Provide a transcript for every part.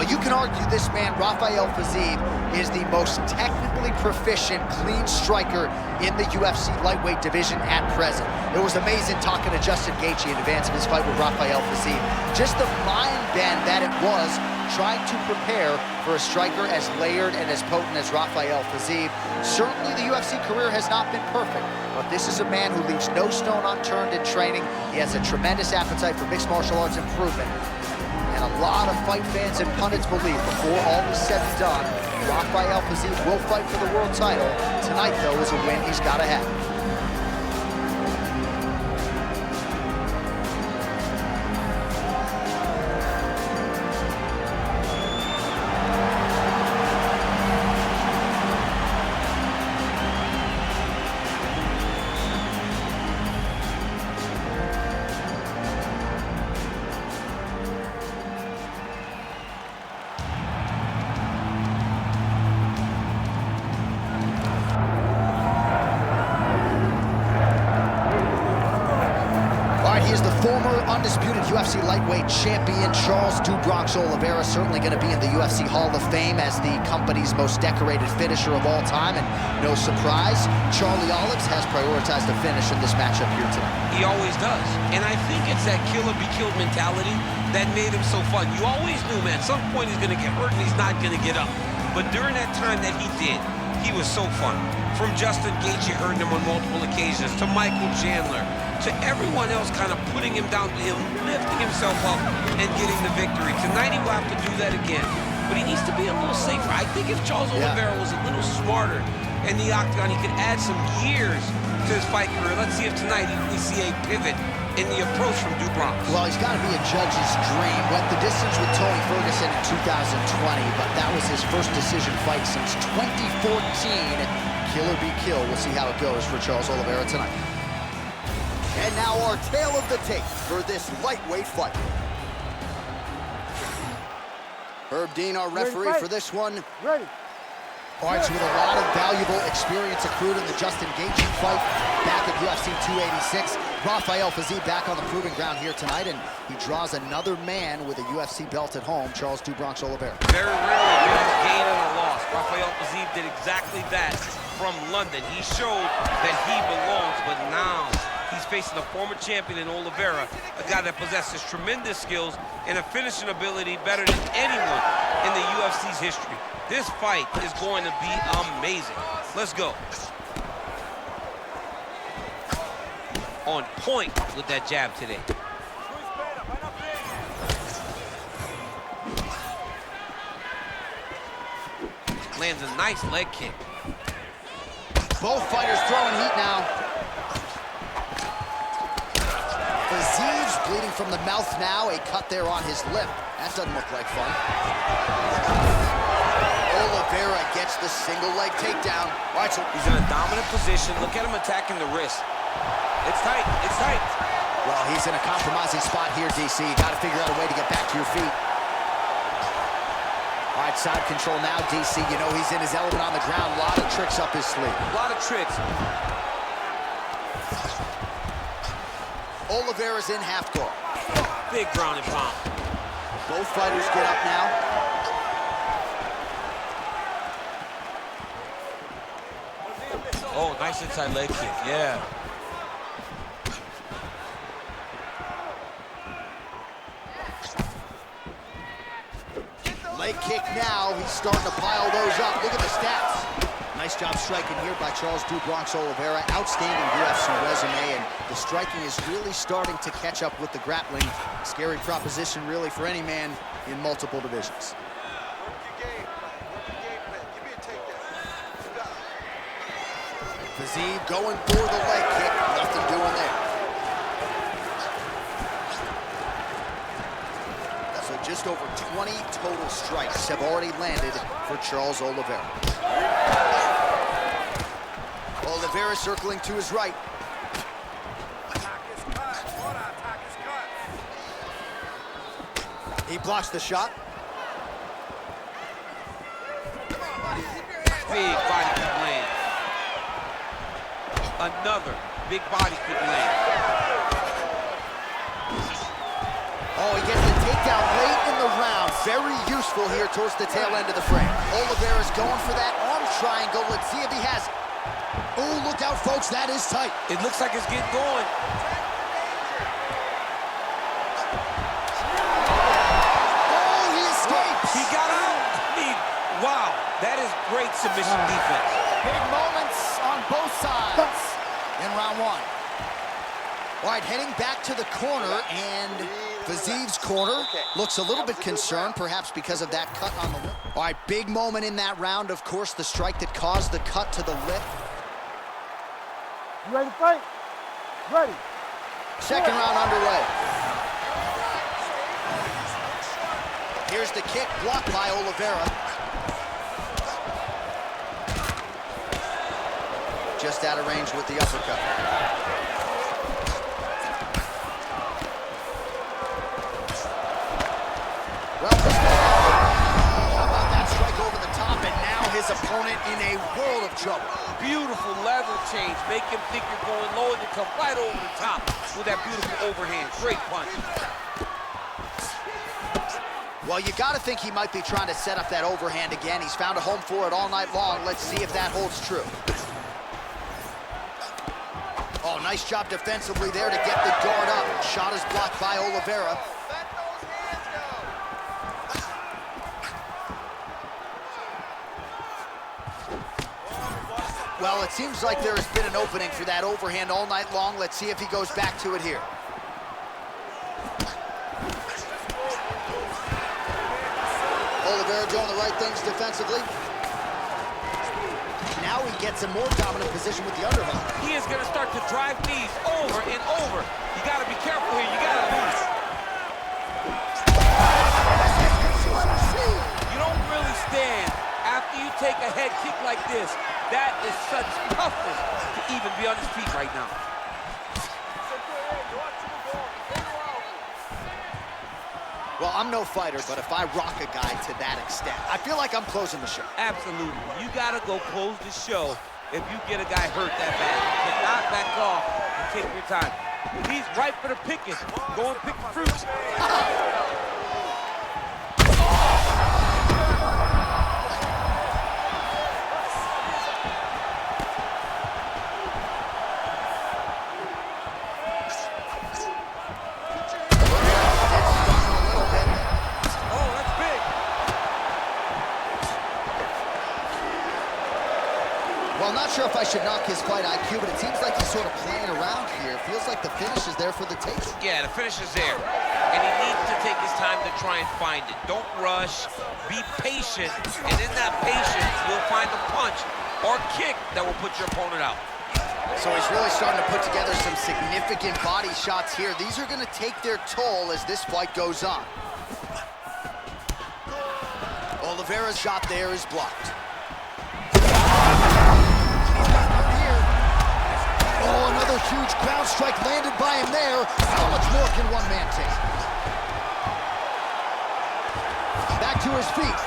Well, you can argue this man, Rafael Fiziev, is the most technically proficient, clean striker in the UFC lightweight division at present. It was amazing talking to Justin Gaethje in advance of his fight with Rafael Fiziev. Just the mind bend that it was trying to prepare for a striker as layered and as potent as Rafael Fiziev. Certainly the UFC career has not been perfect, but this is a man who leaves no stone unturned in training. He has a tremendous appetite for mixed martial arts improvement. And a lot of fight fans and pundits believe, before all is said and done, Rafael Fiziev will fight for the world title. Tonight, though, is a win he's got to have. He is the former undisputed UFC lightweight champion, Charles "Do Bronx" Oliveira, certainly going to be in the UFC Hall of Fame as the company's most decorated finisher of all time. And no surprise, Charlie Olives has prioritized a finish in this matchup here tonight. He always does. And I think it's that killer be killed mentality that made him so fun. You always knew, man, at some point he's going to get hurt and he's not going to get up. But during that time that he did, he was so fun. From Justin Gaethje hurting him on multiple occasions, to Michael Chandler, to everyone else kind of putting him down, to him lifting himself up and getting the victory. Tonight he will have to do that again, but he needs to be a little safer. I think if Charles Oliveira was a little smarter in the octagon, he could add some years to his fight career. Let's see if tonight we see a pivot in the approach from Do Bronx. Well, he's got to be a judge's dream. Went the distance with Tony Ferguson in 2020, but that was his first decision fight since 2014. Killer be kill. We'll see how it goes for Charles Oliveira tonight. And now our tale of the tape for this lightweight fight. Herb Dean, our referee for this one. Ready. All right, so with a lot of valuable experience accrued in the Justin Gaethje fight back at UFC 286, Rafael Fiziev back on the proving ground here tonight, and he draws another man with a UFC belt at home, Charles "Do Bronx" Oliveira. Very rarely there's a gain and a loss. Rafael Fiziev did exactly that from London. He showed that he belongs, but now he's facing a former champion in Oliveira, a guy that possesses tremendous skills and a finishing ability better than anyone in the UFC's history. This fight is going to be amazing. Let's go. On point with that jab today. Lands a nice leg kick. Both fighters throwing heat now. Fiziev's bleeding from the mouth now. A cut there on his lip. That doesn't look like fun. Oliveira gets the single leg takedown. All right, so he's in a dominant position. Look at him attacking the wrist. It's tight, it's tight. Well, he's in a compromising spot here, DC. You got to figure out a way to get back to your feet. All right, side control now, DC. You know he's in his element on the ground. A lot of tricks up his sleeve. A lot of tricks. Oliveira's in half guard. Big ground and pound. Both fighters get up now. Oh, nice inside leg kick, yeah. Leg kick now. He's starting to pile those up. Look at the stats. Nice job striking here by Charles "Do Bronx" Oliveira. Outstanding UFC resume, and the striking is really starting to catch up with the grappling. Scary proposition, really, for any man in multiple divisions. Fiziev going for the leg kick. Nothing doing there. So just over 20 total strikes have already landed for Charles Oliveira. Oliveira circling to his right. He blocks the shot. Big body could land. Another big body could land. Oh, he gets the takedown late. late in the round. Very useful here towards the tail end of the frame. Oliveira's going for that arm triangle. Let's see if he has it. Oh, look out, folks. That is tight. It looks like it's getting going. Oh, he escapes. He got out. I mean, wow. That is great submission defense. Big moments on both sides in round one. All right, heading back to the corner, and Fiziev's corner looks a little bit concerned, perhaps because of that cut on the lip. All right, big moment in that round, of course, the strike that caused the cut to the lip. You ready to fight? Ready. Second round underway. Here's the kick, blocked by Oliveira. Just out of range with the uppercut. Well, how about that strike over the top, and now his opponent in a world of trouble. Beautiful level change. Make him think you're going low and you come right over the top with that beautiful overhand. Great punch. Well, you got to think he might be trying to set up that overhand again. He's found a home for it all night long. Let's see if that holds true. Oh, nice job defensively there to get the guard up. Shot is blocked by Oliveira. Well, it seems like there has been an opening for that overhand all night long. Let's see if he goes back to it here. Oliveira doing the right things defensively. Now he gets a more dominant position with the underhook. He is going to start to drive knees over and over. You got to be careful here. You got to lose. You don't really stand after you take a head kick like this. That is such toughness to even be on his feet right now. Well, I'm no fighter, but if I rock a guy to that extent, I feel like I'm closing the show. Absolutely. You got to go close the show if you get a guy hurt that bad. You cannot back off and take your time. He's right for the picking. Go and pick the fruits. Well, not sure if I should knock his fight IQ, but it seems like he's sort of playing around here. Feels like the finish is there for the taking. Yeah, the finish is there. And he needs to take his time to try and find it. Don't rush. Be patient. And in that patience, you'll find the punch or kick that will put your opponent out. So he's really starting to put together some significant body shots here. These are going to take their toll as this fight goes on. Oliveira's shot there is blocked. Oh, another huge ground strike landed by him there. How much more can one man take? Back to his feet.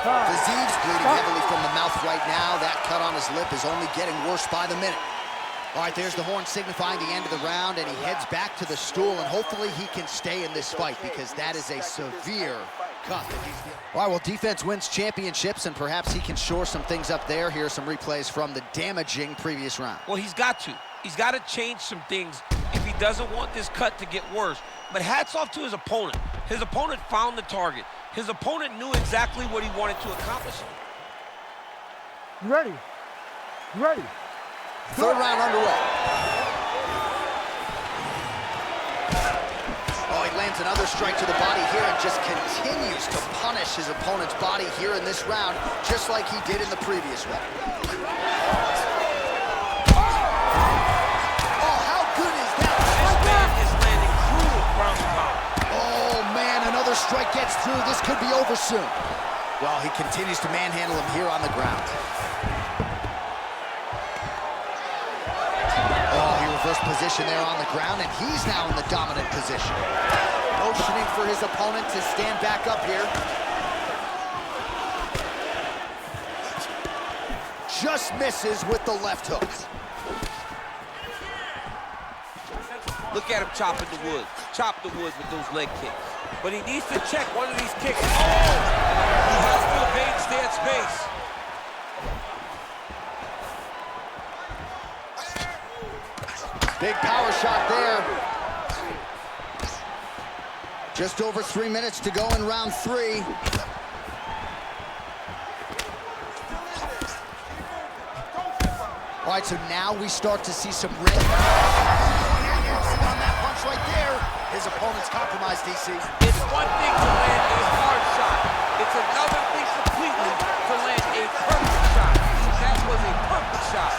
Fiziev's bleeding heavily from the mouth right now. That cut on his lip is only getting worse by the minute. All right, there's the horn signifying the end of the round, and he heads back to the stool, and hopefully he can stay in this fight because that is a severe cut. All right, well, defense wins championships, and perhaps he can shore some things up there. Here are some replays from the damaging previous round. Well, he's got to. He's got to change some things if he doesn't want this cut to get worse. But hats off to his opponent. His opponent found the target. His opponent knew exactly what he wanted to accomplish. You ready? You ready? Third round underway. Oh, he lands another strike to the body here and just continues to punish his opponent's body here in this round, just like he did in the previous one. Oh, how good is that? This man is landing brutal ground and pound. Oh, man, another strike gets through. This could be over soon. Well, he continues to manhandle him here on the ground. First position there on the ground, and he's now in the dominant position. Motioning for his opponent to stand back up here. just misses with the left hook. Look at him chopping the wood. Chop the wood with those leg kicks. But he needs to check one of these kicks. Oh! He has to evade and stay at space. Big power shot there. Just over 3 minutes to go in round 3. All right, so now we start to see some red. On that punch right there, his opponent's compromised, DC. It's one thing to land a hard shot. It's another thing completely to land a perfect shot. That was a perfect shot.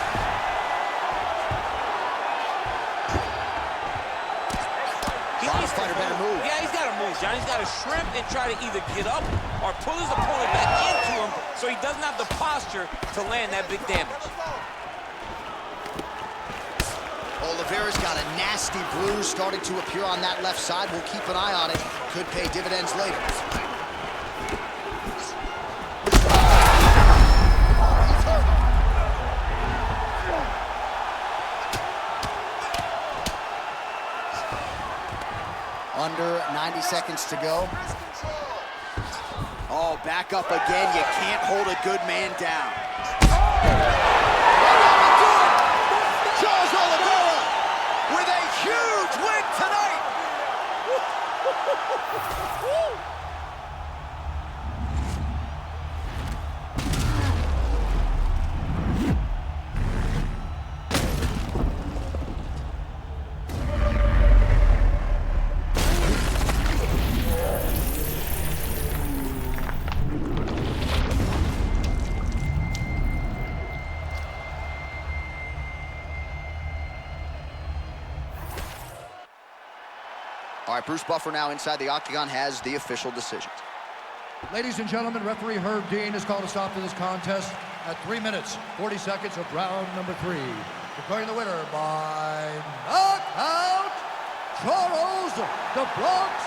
Fighter better move. Yeah, he's got to move, John. He's got to shrimp and try to either get up or pull his opponent back into him so he doesn't have the posture to land that big damage. Oliveira's got a nasty bruise starting to appear on that left side. We'll keep an eye on it. Could pay dividends later. Under 90 seconds to go. Oh, back up again. You can't hold a good man down. Charles Oliveira with a huge win tonight. All right, Bruce Buffer now inside the octagon has the official decisions. Ladies and gentlemen, referee Herb Dean has called a stop to this contest at 3 minutes, 40 seconds of round number 3. Declaring the winner by knockout, Charles the Bronx